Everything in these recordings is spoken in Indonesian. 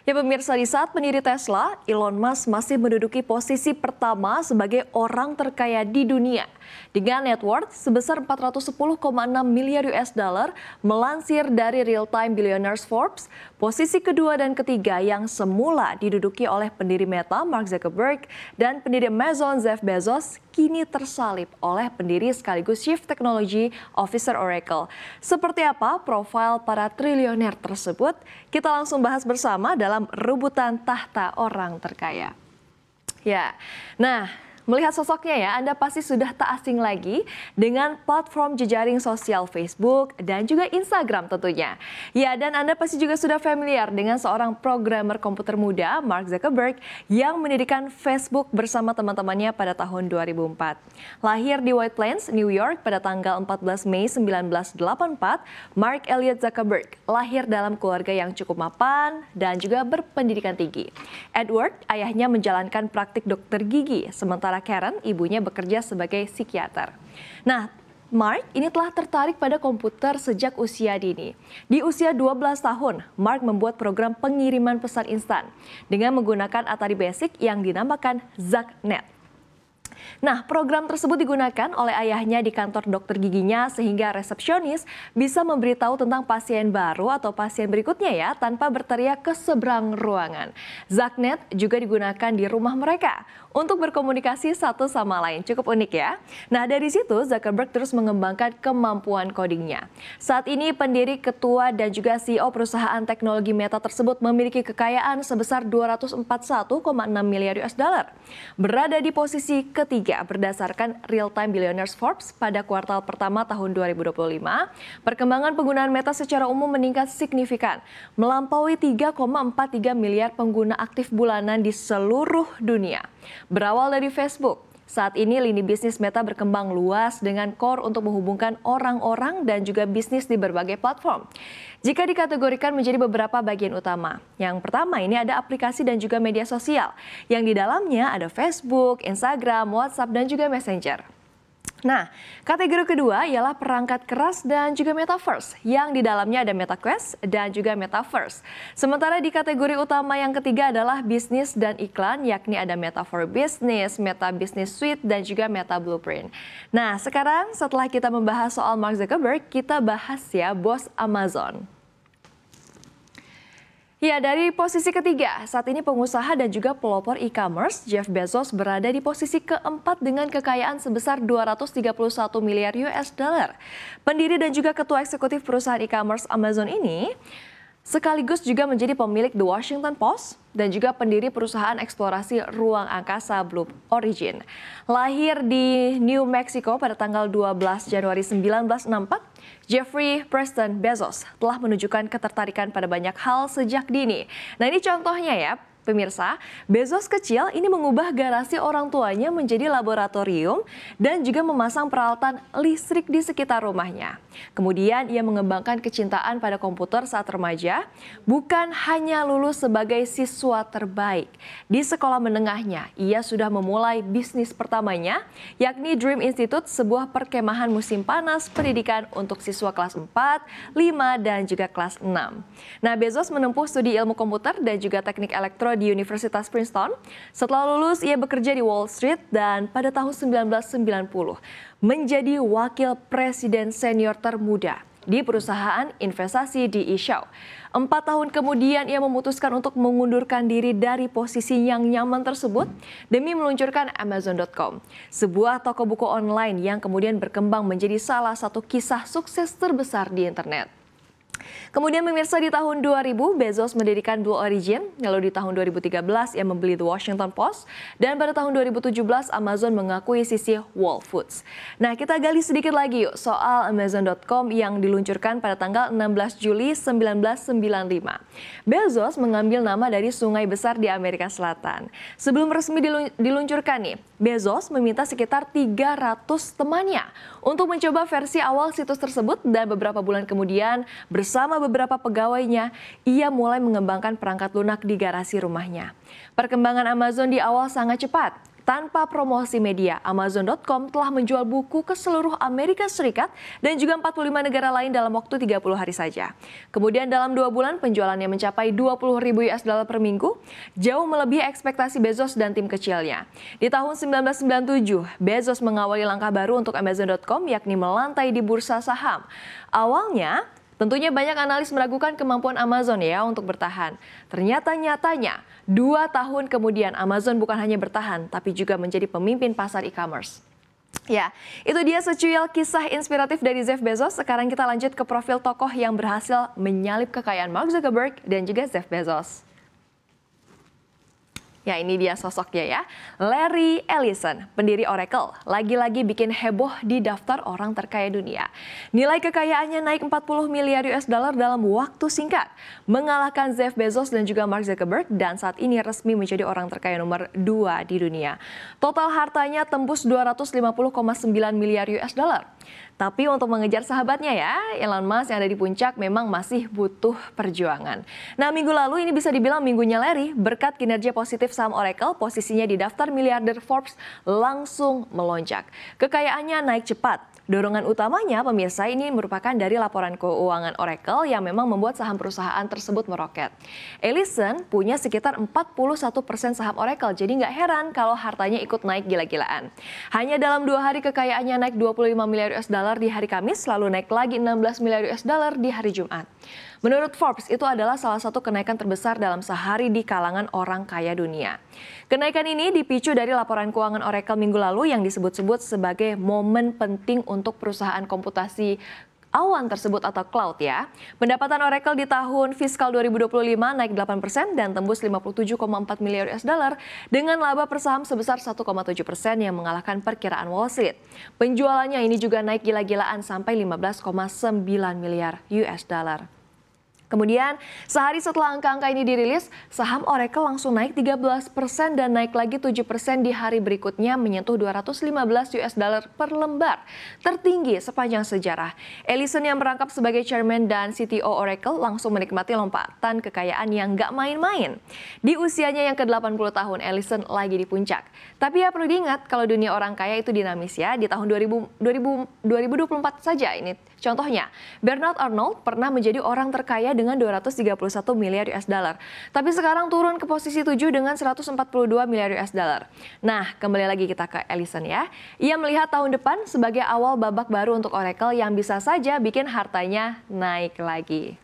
Ya pemirsa, di saat pendiri Tesla, Elon Musk masih menduduki posisi pertama sebagai orang terkaya di dunia. Dengan net worth sebesar 410,6 miliar US dollar melansir dari Real Time Billionaires Forbes, posisi kedua dan ketiga yang semula diduduki oleh pendiri Meta Mark Zuckerberg dan pendiri Amazon Jeff Bezos kini tersalip oleh pendiri sekaligus Chief Technology Officer Oracle. Seperti apa profil para triliuner tersebut? Kita langsung bahas bersama dalam rebutan tahta orang terkaya. Ya, nah melihat sosoknya ya, Anda pasti sudah tak asing lagi dengan platform jejaring sosial Facebook dan juga Instagram tentunya. Ya, dan Anda pasti juga sudah familiar dengan seorang programmer komputer muda, Mark Zuckerberg, yang mendirikan Facebook bersama teman-temannya pada tahun 2004. Lahir di White Plains, New York pada tanggal 14 Mei 1984, Mark Elliot Zuckerberg lahir dalam keluarga yang cukup mapan dan juga berpendidikan tinggi. Edward, ayahnya menjalankan praktik dokter gigi, sementara Karen, ibunya bekerja sebagai psikiater. Nah, Mark ini telah tertarik pada komputer sejak usia dini. Di usia 12 tahun, Mark membuat program pengiriman pesan instan dengan menggunakan Atari Basic yang dinamakan ZuckNet. Nah, program tersebut digunakan oleh ayahnya di kantor dokter giginya sehingga resepsionis bisa memberitahu tentang pasien baru atau pasien berikutnya ya tanpa berteriak ke seberang ruangan. ZuckNet juga digunakan di rumah mereka untuk berkomunikasi satu sama lain. Cukup unik ya. Nah, dari situ Zuckerberg terus mengembangkan kemampuan codingnya. Saat ini pendiri, ketua dan juga CEO perusahaan teknologi Meta tersebut memiliki kekayaan sebesar 241,6 miliar US dollar. Berada di posisi ketiga berdasarkan Real Time Billionaires Forbes pada kuartal pertama tahun 2025, perkembangan penggunaan Meta secara umum meningkat signifikan, melampaui 3,43 miliar pengguna aktif bulanan di seluruh dunia. Berawal dari Facebook, saat ini lini bisnis Meta berkembang luas dengan core untuk menghubungkan orang-orang dan juga bisnis di berbagai platform. Jika dikategorikan menjadi beberapa bagian utama. Yang pertama ini ada aplikasi dan juga media sosial. Yang di dalamnya ada Facebook, Instagram, WhatsApp dan juga Messenger. Nah, kategori kedua ialah perangkat keras dan juga metaverse, yang di dalamnya ada MetaQuest dan juga Metaverse. Sementara di kategori utama yang ketiga adalah bisnis dan iklan, yakni ada Meta for Business, Meta Business Suite, dan juga Meta Blueprint. Nah, sekarang setelah kita membahas soal Mark Zuckerberg, kita bahas ya bos Amazon. Ya, dari posisi ketiga, saat ini pengusaha dan juga pelopor e-commerce, Jeff Bezos berada di posisi keempat dengan kekayaan sebesar 231 miliar US dollar. Pendiri dan juga ketua eksekutif perusahaan e-commerce Amazon ini sekaligus juga menjadi pemilik The Washington Post dan juga pendiri perusahaan eksplorasi ruang angkasa Blue Origin. Lahir di New Mexico pada tanggal 12 Januari 1964, Jeffrey Preston Bezos telah menunjukkan ketertarikan pada banyak hal sejak dini. Nah, ini contohnya ya. Pemirsa, Bezos kecil ini mengubah garasi orang tuanya menjadi laboratorium dan juga memasang peralatan listrik di sekitar rumahnya. Kemudian ia mengembangkan kecintaan pada komputer saat remaja, bukan hanya lulus sebagai siswa terbaik. Di sekolah menengahnya, ia sudah memulai bisnis pertamanya, yakni Dream Institute, sebuah perkemahan musim panas pendidikan untuk siswa kelas 4, 5, dan juga kelas 6. Nah, Bezos menempuh studi ilmu komputer dan juga teknik elektro di Universitas Princeton. Setelah lulus, ia bekerja di Wall Street dan pada tahun 1990 menjadi wakil presiden senior termuda di perusahaan investasi di Shaw. 4 tahun kemudian ia memutuskan untuk mengundurkan diri dari posisi yang nyaman tersebut demi meluncurkan Amazon.com, sebuah toko buku online yang kemudian berkembang menjadi salah satu kisah sukses terbesar di internet. Kemudian pemirsa, di tahun 2000 Bezos mendirikan Blue Origin, lalu di tahun 2013 ia membeli The Washington Post, dan pada tahun 2017 Amazon mengakui sisi Whole Foods. Nah, kita gali sedikit lagi yuk soal Amazon.com yang diluncurkan pada tanggal 16 Juli 1995. Bezos mengambil nama dari sungai besar di Amerika Selatan. Sebelum resmi diluncurkan nih, Bezos meminta sekitar 300 temannya untuk mencoba versi awal situs tersebut dan beberapa bulan kemudian bersama beberapa pegawainya, ia mulai mengembangkan perangkat lunak di garasi rumahnya. Perkembangan Amazon di awal sangat cepat Tanpa promosi media, Amazon.com telah menjual buku ke seluruh Amerika Serikat dan juga 45 negara lain dalam waktu 30 hari saja. Kemudian dalam 2 bulan penjualannya mencapai 20.000 US dollar per minggu, jauh melebihi ekspektasi Bezos dan tim kecilnya. Di tahun 1997, Bezos mengawali langkah baru untuk Amazon.com yakni melantai di bursa saham. Awalnya, tentunya banyak analis meragukan kemampuan Amazon ya untuk bertahan. Ternyata nyatanya 2 tahun kemudian Amazon bukan hanya bertahan tapi juga menjadi pemimpin pasar e-commerce. Ya, itu dia secuil kisah inspiratif dari Jeff Bezos. Sekarang kita lanjut ke profil tokoh yang berhasil menyalip kekayaan Mark Zuckerberg dan juga Jeff Bezos. Ya, ini dia sosoknya ya. Larry Ellison, pendiri Oracle, lagi-lagi bikin heboh di daftar orang terkaya dunia. Nilai kekayaannya naik 40 miliar US dollar dalam waktu singkat, mengalahkan Jeff Bezos dan juga Mark Zuckerberg dan saat ini resmi menjadi orang terkaya nomor 2 di dunia. Total hartanya tembus 250,9 miliar US dollar. Tapi untuk mengejar sahabatnya ya, Elon Musk yang ada di puncak memang masih butuh perjuangan. Nah, minggu lalu ini bisa dibilang minggunya Larry, berkat kinerja positif saham Oracle, posisinya di daftar miliarder Forbes langsung melonjak. Kekayaannya naik cepat. Dorongan utamanya pemirsa ini merupakan dari laporan keuangan Oracle yang memang membuat saham perusahaan tersebut meroket. Ellison punya sekitar 41% saham Oracle, jadi nggak heran kalau hartanya ikut naik gila-gilaan. Hanya dalam 2 hari kekayaannya naik 25 miliar US dollar di hari Kamis, lalu naik lagi 16 miliar US dollar di hari Jumat. Menurut Forbes, itu adalah salah satu kenaikan terbesar dalam sehari di kalangan orang kaya dunia. Kenaikan ini dipicu dari laporan keuangan Oracle minggu lalu yang disebut-sebut sebagai momen penting untuk perusahaan komputasi awan tersebut atau cloud ya. Pendapatan Oracle di tahun fiskal 2025 naik 8% dan tembus 57,4 miliar US dollar dengan laba per saham sebesar 1,7% yang mengalahkan perkiraan Wall Street. Penjualannya ini juga naik gila-gilaan sampai 15,9 miliar US dollar. Kemudian, sehari setelah angka-angka ini dirilis, saham Oracle langsung naik 13% dan naik lagi 7% di hari berikutnya menyentuh 215 US dollar per lembar, tertinggi sepanjang sejarah. Ellison yang merangkap sebagai chairman dan CTO Oracle langsung menikmati lompatan kekayaan yang nggak main-main. Di usianya yang ke-80 tahun, Ellison lagi di puncak. Tapi ya perlu diingat kalau dunia orang kaya itu dinamis ya. Di tahun 2024 saja ini contohnya, Bernard Arnault pernah menjadi orang terkaya dengan 231 miliar US dollar. Tapi sekarang turun ke posisi 7 dengan 142 miliar US dollar. Nah, kembali lagi kita ke Ellison ya. Ia melihat tahun depan sebagai awal babak baru untuk Oracle yang bisa saja bikin hartanya naik lagi.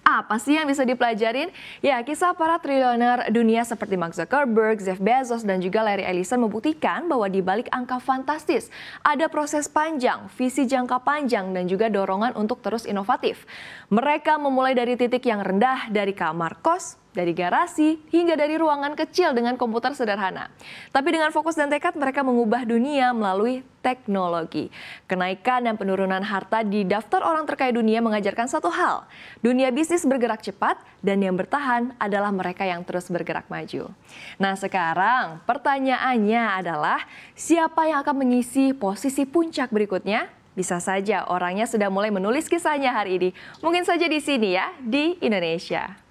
Apa sih yang bisa dipelajarin? Ya, kisah para triliuner dunia seperti Mark Zuckerberg, Jeff Bezos, dan juga Larry Ellison membuktikan bahwa di balik angka fantastis, ada proses panjang, visi jangka panjang, dan juga dorongan untuk terus inovatif. Mereka memulai dari titik yang rendah, dari kamar kos, dari garasi, hingga dari ruangan kecil dengan komputer sederhana. Tapi dengan fokus dan tekad mereka mengubah dunia melalui teknologi. Kenaikan dan penurunan harta di daftar orang terkaya dunia mengajarkan satu hal. Dunia bisnis bergerak cepat dan yang bertahan adalah mereka yang terus bergerak maju. Nah, sekarang pertanyaannya adalah siapa yang akan mengisi posisi puncak berikutnya? Bisa saja orangnya sudah mulai menulis kisahnya hari ini. Mungkin saja di sini ya, di Indonesia.